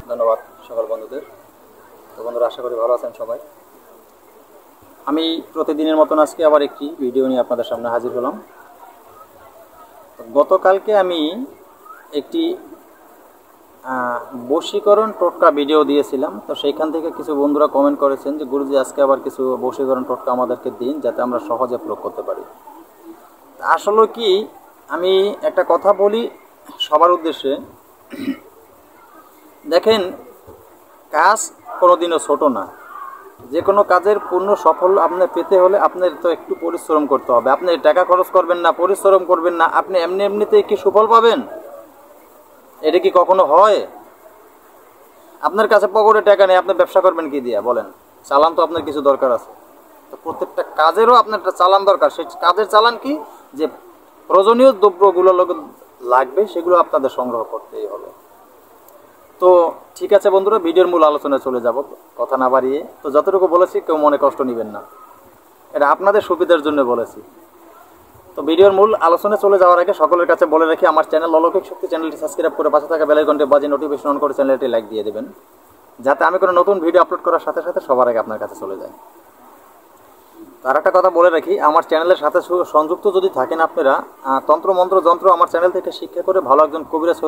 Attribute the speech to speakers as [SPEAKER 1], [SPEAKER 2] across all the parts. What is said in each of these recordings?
[SPEAKER 1] ধন্যবাদ সকল বন্ধুদের। তো বন্ধুরা, আশা করি ভালো আছেন সবাই। আমি প্রতিদিনের মতন আজকে আবার একটি ভিডিও নিয়ে আপনাদের সামনে হাজির হলাম। গতকালকে আমি একটি বশীকরণ টোটকা ভিডিও দিয়েছিলাম। তো সেইখান থেকে কিছু বন্ধুরা কমেন্ট করেছেন যে গুরুজি আজকে আবার কিছু বশীকরণ টোটকা আমাদেরকে দিন, যাতে আমরা সহজে প্রয়োগ করতে পারি। আসলে কি, আমি একটা কথা বলি সবার উদ্দেশ্যে। দেখেন, কাজ কোনোদিনও ছোট না। যে কোনো কাজের পূর্ণ সফল আপনার পেতে হলে আপনার তো একটু পরিশ্রম করতে হবে। আপনি টাকা খরচ করবেন না, পরিশ্রম করবেন না, আপনি এমনিতেই কি সুফল পাবেন? এটা কি কখনো হয়? আপনার কাছে পকেটে টাকা নেই, আপনি ব্যবসা করবেন কি দিয়া বলেন? চালান তো আপনার কিছু দরকার আছে। তো প্রত্যেকটা কাজেরও আপনার একটা চালান দরকার। সেই কাজের চালান কি, যে প্রয়োজনীয় দ্রব্যগুলো লাগবে সেগুলো আপনাদের সংগ্রহ করতেই হবে। তো ঠিক আছে বন্ধুরা, ভিডিওর মূল আলোচনায় চলে যাব কথা না বাড়িয়ে। তো যতটুকু বলেছি কেউ মনে কষ্ট নেবেন না, এটা আপনাদের সুবিধার জন্য বলেছি। তো ভিডিওর মূল আলোচনায় চলে যাওয়ার আগে সকলের কাছে বলে রাখি, আমার চ্যানেল অলৌকিক শক্তি চ্যানেলটি সাবস্ক্রাইব করে পাশে থাকা বেল আইকনটি বাজিয়ে নোটিফিকেশন অন করে চ্যানেলটি লাইক দিয়ে দেবেন, যাতে আমি কোনো নতুন ভিডিও আপলোড করার সাথে সাথে সবার আগে আপনার কাছে চলে যায়। তার একটা কথা বলে রাখি, আমার চ্যানেলের সাথে সংযুক্ত যদি থাকেন আপনারা, তন্ত্র মন্ত্র যন্ত্র আমার চ্যানেল থেকে শিক্ষা করে ভালো একজন কবিরাজ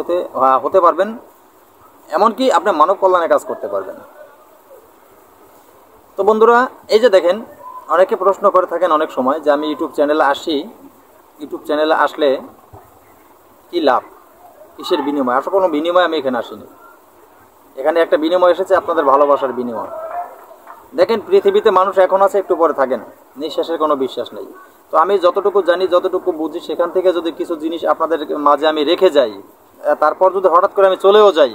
[SPEAKER 1] হতে পারবেন, এমনকি আপনি মানব কল্যাণে কাজ করতে পারবেন। তো বন্ধুরা, এই যে দেখেন, অনেকে প্রশ্ন করে থাকেন অনেক সময় যে আমি ইউটিউব চ্যানেলে আসি, ইউটিউব চ্যানেলে আসলে কি লাভ, কিসের বিনিময়? আসলে কোনো বিনিময় আমি এখানে আসিনি। এখানে একটা বিনিময় এসেছে, আপনাদের ভালোবাসার বিনিময়। দেখেন, পৃথিবীতে মানুষ এখন আছে, একটু পরে থাকেন, নিঃশ্বাসের কোনো বিশ্বাস নেই। তো আমি যতটুকু জানি, যতটুকু বুঝি, সেখান থেকে যদি কিছু জিনিস আপনাদের মাঝে আমি রেখে যাই, তারপর যদি হঠাৎ করে আমি চলেও যাই,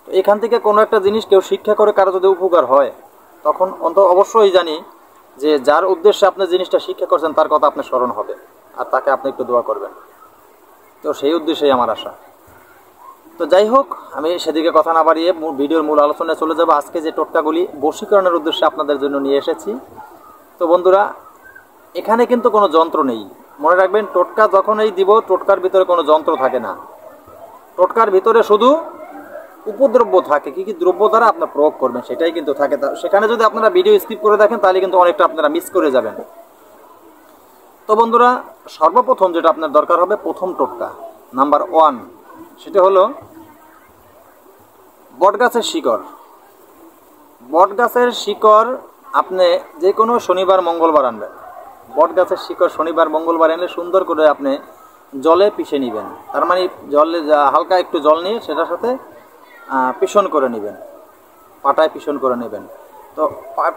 [SPEAKER 1] তো এখান থেকে কোনো একটা জিনিস কেউ শিক্ষা করে কারো যদি উপকার হয়, তখন অবশ্যই জানি যে যার উদ্দেশ্যে আপনি জিনিসটা শিক্ষা করছেন তার কথা আপনার স্মরণ হবে, আর তাকে আপনি একটু দোয়া করবেন। তো সেই উদ্দেশ্যেই আমার আশা। তো যাই হোক, আমি সেদিকে কথা না বাড়িয়ে ভিডিওর মূল আলোচনায় চলে যাব। আজকে যে টোটকাগুলি বশীকরণের উদ্দেশ্যে আপনাদের জন্য নিয়ে এসেছি। তো বন্ধুরা, এখানে কিন্তু কোনো যন্ত্র নেই, মনে রাখবেন। টোটকা যখনই দিব, টোটকার ভিতরে কোনো যন্ত্র থাকে না। টোটকার ভিতরে শুধু উপদ্রব্য থাকে, কি কি দ্রব্য দ্বারা আপনার প্রয়োগ করবেন সেটাই কিন্তু থাকে। সেখানে যদি আপনারা ভিডিও স্কিপ করে দেখেন, তাহলে কিন্তু অনেকটা আপনারা মিস করে যাবেন। তো বন্ধুরা, সর্বপ্রথম যেটা আপনার দরকার হবে, প্রথম টোটকা নাম্বার 1, সেটা হলো বটগাছের শিকড়। বটগাছের শিকড় আপনি যে কোনো শনিবার মঙ্গলবার আনবেন। বটগাছের শিকড় শনিবার মঙ্গলবার এনে সুন্দর করে আপনি জলে পিষে নেবেন। তার মানে জলে হালকা একটু জল নিয়ে সেটার সাথে পিষণ করে নেবেন, পাটায় পিষণ করে নেবেন। তো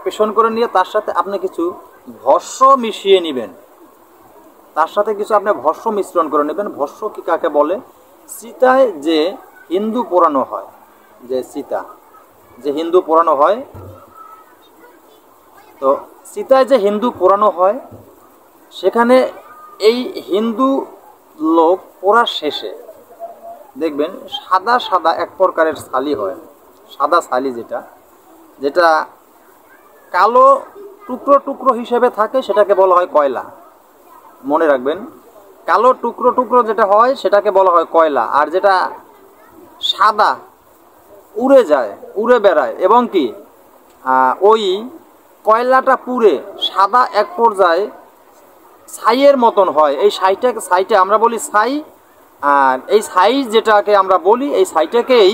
[SPEAKER 1] পিষণ করে নিয়ে তার সাথে আপনি কিছু ভস্য মিশিয়ে নেবেন। তার সাথে কিছু আপনি ভস্য মিশ্রণ করে নেবেন। ভস্য কি কাকে বলে? চিতায় যে হিন্দু পোড়ানো হয়, যে চিতা যে হিন্দু পোড়ানো হয়, তো চিতায় যে হিন্দু পোড়ানো হয়, সেখানে এই হিন্দু লোক পোড়ার শেষে দেখবেন সাদা সাদা এক প্রকারের ছালি হয়। সাদা ছালি যেটা কালো টুকরো টুকরো হিসেবে থাকে, সেটাকে বলা হয় কয়লা। মনে রাখবেন, কালো টুকরো টুকরো যেটা হয় সেটাকে বলা হয় কয়লা। আর যেটা সাদা উড়ে যায়, উড়ে বেড়ায়, এবং কি ওই কয়লাটা পুড়ে সাদা এক পর্যায়ে ছাইয়ের মতন হয়। এই ছাইটা আমরা বলি ছাই। আর এই ছাই যেটাকে আমরা বলি, এই ছাইটাকেই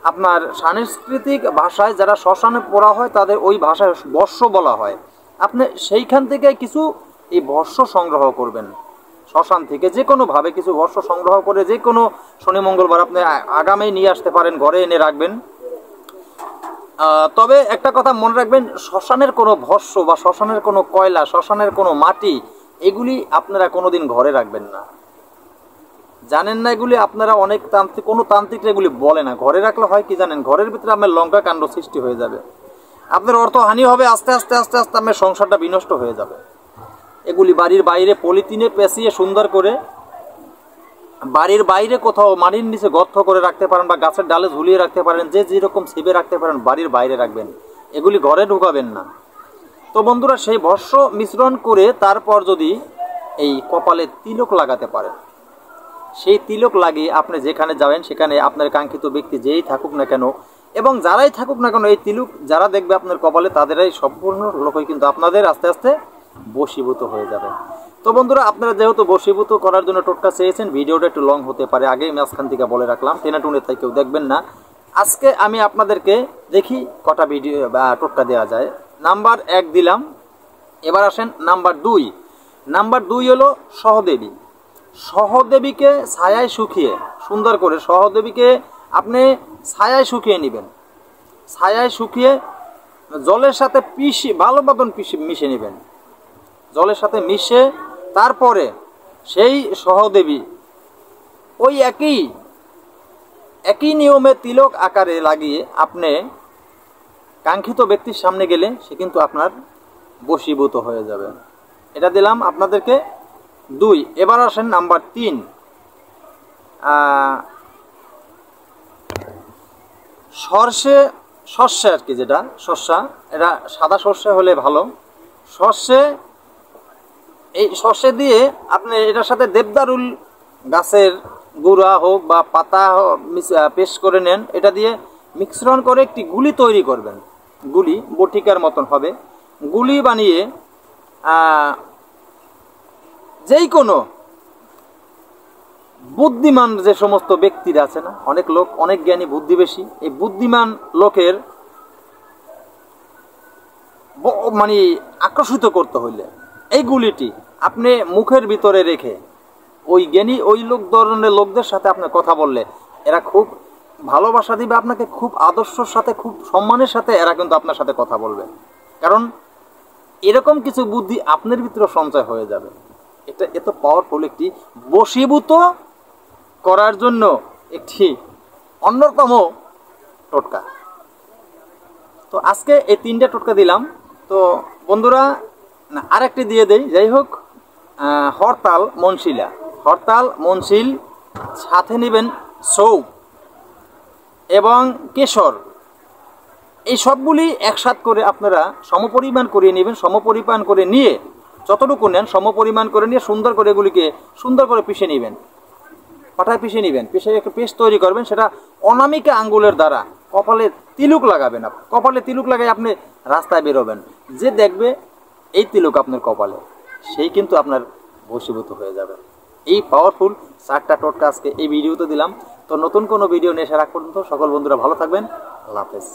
[SPEAKER 1] আপনার সাংস্কৃতিক ভাষায় যারা শ্মশানে পোড়া হয় তাদের ওই ভাষায় বর্ষ বলা হয়। আপনি সেইখান থেকে কিছু এই বর্ষ সংগ্রহ করবেন, শ্মশান থেকে যে কোনোভাবে কিছু বর্ষ সংগ্রহ করে যে কোনো শনি মঙ্গলবার আপনি আগামেই নিয়ে আসতে পারেন, ঘরে এনে রাখবেন। তবে একটা কথা মনে রাখবেন, শ্মশানের কোনো ভস্য বা শ্মশানের কোনো কয়লা, শ্মশানের কোনো মাটি, এগুলি আপনারা কোনোদিন ঘরে রাখবেন না। জানেন না এগুলি? আপনারা অনেক কোনো তান্ত্রিকরা এগুলি বলে না। ঘরে রাখলে হয় কি জানেন? ঘরের ভিতরে আপনার লঙ্কা কাণ্ড সৃষ্টি হয়ে যাবে, আপনার অর্থহানি হবে, আস্তে আস্তে আস্তে আস্তে আপনার সংসারটা বিনষ্ট হয়ে যাবে। এগুলি বাড়ির বাইরে পলিথিনে পেঁচিয়ে সুন্দর করে বাড়ির বাইরে কোথাও মাটির নিচে গর্ত করে রাখতে পারেন, বা গাছের ডালে ঝুলিয়ে রাখতে পারেন, যে যেরকম ছিপে রাখতে পারেন, বাড়ির বাইরে রাখবেন। এগুলি ঘরে ঢুকাবেন না। তো বন্ধুরা, সেই ভস্য মিশ্রণ করে তারপর যদি এই কপালে তিলক লাগাতে পারেন, সেই তিলক লাগিয়ে আপনি যেখানে যাবেন সেখানে আপনার কাঙ্ক্ষিত ব্যক্তি যেই থাকুক না কেন এবং যারাই থাকুক না কেন এই তিলক যারা দেখবে আপনার কপালে তাদেরাই সম্পূর্ণ লোকই কিন্তু আপনাদের আস্তে আস্তে বশীভূত হয়ে যাবে। তো বন্ধুরা, আপনারা যেহেতু বশীভূত করার জন্য টোটকা চেয়েছেন, ভিডিওটা একটু লং হতে পারে, আগেই মাঝখান থেকে বলে রাখলাম, টেনে তাই কেউ দেখবেন না। আজকে আমি আপনাদেরকে দেখি কটা ভিডিও বা টোটকা দেওয়া যায়। নাম্বার 1 দিলাম, এবার আসেন নাম্বার 2। নাম্বার 2 হলো সহদেবী। সহদেবীকে ছায়ায় শুকিয়ে সুন্দর করে সহদেবীকে আপনি ছায়ায় শুকিয়ে নেবেন। ছায়ায় শুকিয়ে জলের সাথে ভালো মতন মিশে নেবেন। জলের সাথে মিশে তারপরে সেই সহদেবী ওই একই নিয়মে তিলক আকারে লাগিয়ে আপনি কাঙ্ক্ষিত ব্যক্তির সামনে গেলে সে কিন্তু আপনার বশীভূত হয়ে যাবে। এটা দিলাম আপনাদেরকে 2। এবার আসেন নাম্বার 3। সর্ষে আর কি, যেটা সর্ষা, এটা সাদা সর্ষে হলে ভালো। এই সর্ষে দিয়ে আপনি এটার সাথে দেবদারুল গাছের গুঁড়া হোক বা পাতা পেস্ট করে নেন, এটা দিয়ে মিশ্রণ করে একটি গুলি তৈরি করবেন। গুলি বটিকার মতন হবে। গুলি বানিয়ে যেই কোনো বুদ্ধিমান যে সমস্ত ব্যক্তিরা আছে না, অনেক লোক অনেক জ্ঞানী বুদ্ধি বেশি, এই বুদ্ধিমান লোকের মানে আকর্ষিত করতে হইলে এই গুলিটি আপনি মুখের ভিতরে রেখে ওই জ্ঞানী ওই ধরনের লোকদের সাথে আপনি কথা বললে এরা খুব ভালোবাসা দিবে আপনাকে, খুব আদর্শের সাথে, খুব সম্মানের সাথে এরা কিন্তু আপনার সাথে কথা বলবে। কারণ এরকম কিছু বুদ্ধি আপনার ভিতরে সঞ্চয় হয়ে যাবে। এটা এত পাওয়ারফুল একটি বশীভূত করার জন্য একটি অন্যতম টোটকা। তো আজকে এই 3টে টোটকা দিলাম। তো বন্ধুরা, আরেকটি দিয়ে দেই। যাই হোক, হরতাল মনশিল সাথে নেবেন সৌপ এবং কেশর। এই সবগুলি একসাথ করে আপনারা সমপরিমাণ করে নেবেন। সমপরিমাণ করে নিয়ে যতটুকু নেন সমপরিমাণ করে নিয়ে সুন্দর করে এগুলিকে সুন্দর করে পিষে নেবেন, পাটায় পিষে নেবেন। পিষে একটা পেস্ট তৈরি করবেন। সেটা অনামিকা আঙ্গুলের দ্বারা কপালে তিলক লাগাবেন। কপালে তিলক লাগাই আপনি রাস্তায় বেরোবেন, যে দেখবে এই তিলক আপনার কপালে, সেই কিন্তু আপনার বশীভূত হয়ে যাবে। এই পাওয়ারফুল 4টা টোটকা আজকে এই ভিডিওতে দিলাম। তো নতুন কোনো ভিডিও নিয়ে আসার আগ পর্যন্ত সকল বন্ধুরা ভালো থাকবেন। আল্লাহ হাফেজ।